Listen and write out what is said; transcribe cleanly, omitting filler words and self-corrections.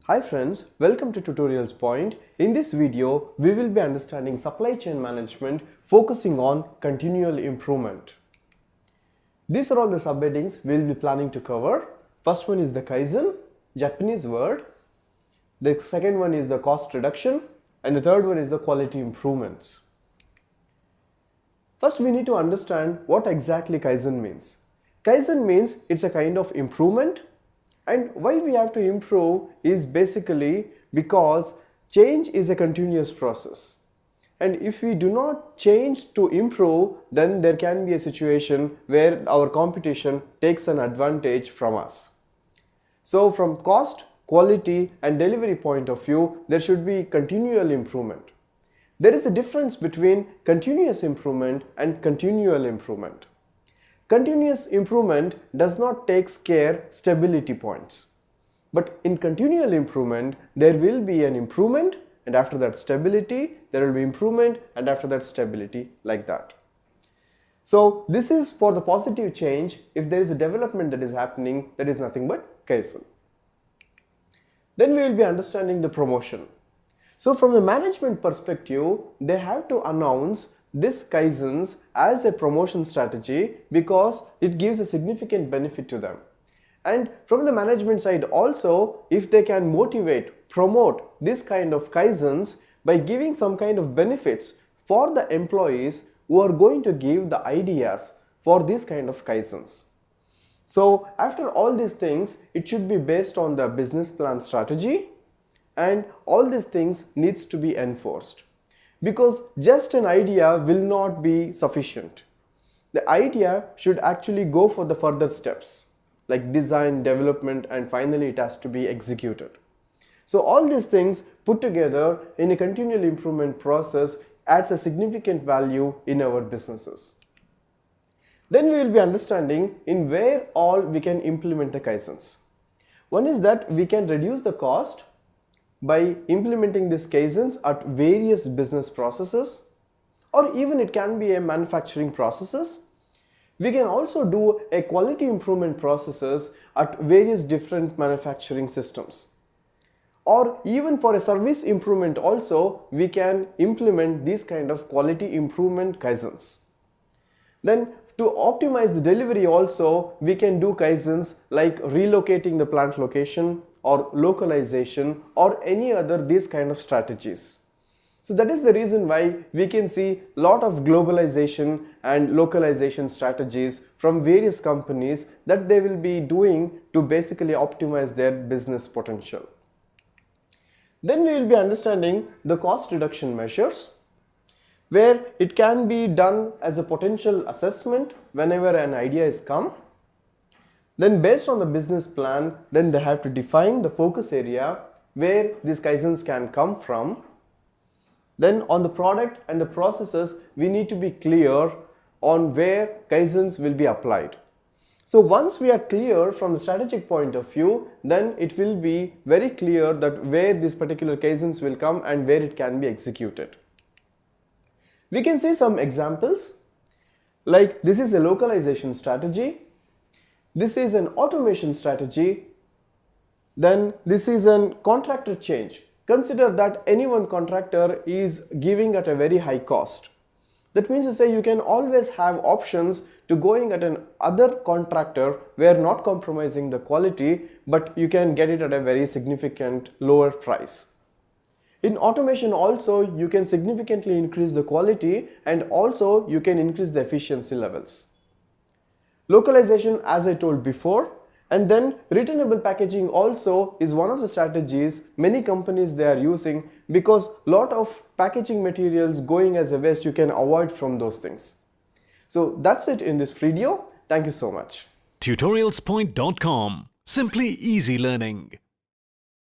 Hi friends, welcome to Tutorials Point. In this video, we will be understanding supply chain management focusing on continual improvement. These are all the subheadings we will be planning to cover. First one is the Kaizen, Japanese word. The second one is the cost reduction, and the third one is the quality improvements. First, we need to understand what exactly Kaizen means. Kaizen means it's a kind of improvement. And why we have to improve is basically because change is a continuous process. And if we do not change to improve, then there can be a situation where our competition takes an advantage from us. So from cost, quality and delivery point of view, there should be continual improvement. There is a difference between continuous improvement and continual improvement. Continuous improvement does not take care stability points. But in continual improvement, there will be an improvement, and after that stability, there will be improvement, and after that stability, like that. So this is for the positive change. If there is a development that is happening, that is nothing but Kaizen. Then we will be understanding the promotion. So from the management perspective, they have to announce this Kaizens as a promotion strategy because it gives a significant benefit to them. And from the management side also, if they can motivate, promote this kind of Kaizens by giving some kind of benefits for the employees who are going to give the ideas for this kind of Kaizens. So after all these things, it should be based on the business plan strategy, and all these things needs to be enforced. Because just an idea will not be sufficient. The idea should actually go for the further steps like design, development, and finally it has to be executed. So all these things put together in a continual improvement process adds a significant value in our businesses. Then we will be understanding in where all we can implement the Kaizens. One is that we can reduce the cost by implementing these Kaizens at various business processes, or even it can be a manufacturing processes. We can also do a quality improvement processes at various different manufacturing systems. Or even for a service improvement also, we can implement these kind of quality improvement Kaizens. Then to optimize the delivery also, we can do Kaizens like relocating the plant location or localization or any other these kind of strategies. So that is the reason why we can see a lot of globalization and localization strategies from various companies that they will be doing to basically optimize their business potential. Then we will be understanding the cost reduction measures, where it can be done as a potential assessment whenever an idea is come. Then based on the business plan, then they have to define the focus area where these Kaizens can come from. Then on the product and the processes, we need to be clear on where Kaizens will be applied. So once we are clear from the strategic point of view, then it will be very clear that where this particular Kaizens will come and where it can be executed. We can see some examples, like this is a localization strategy. This is an automation strategy. Then this is a contractor change. Consider that any one contractor is giving at a very high cost. That means to say you can always have options to going at an other contractor where not compromising the quality, but you can get it at a very significant lower price. In automation also, you can significantly increase the quality and also you can increase the efficiency levels. Localization, as I told before, and then returnable packaging also is one of the strategies many companies they are using, because lot of packaging materials going as a waste you can avoid from those things. So that's it in this video. Thank you so much. Tutorialspoint.com. Simply easy learning.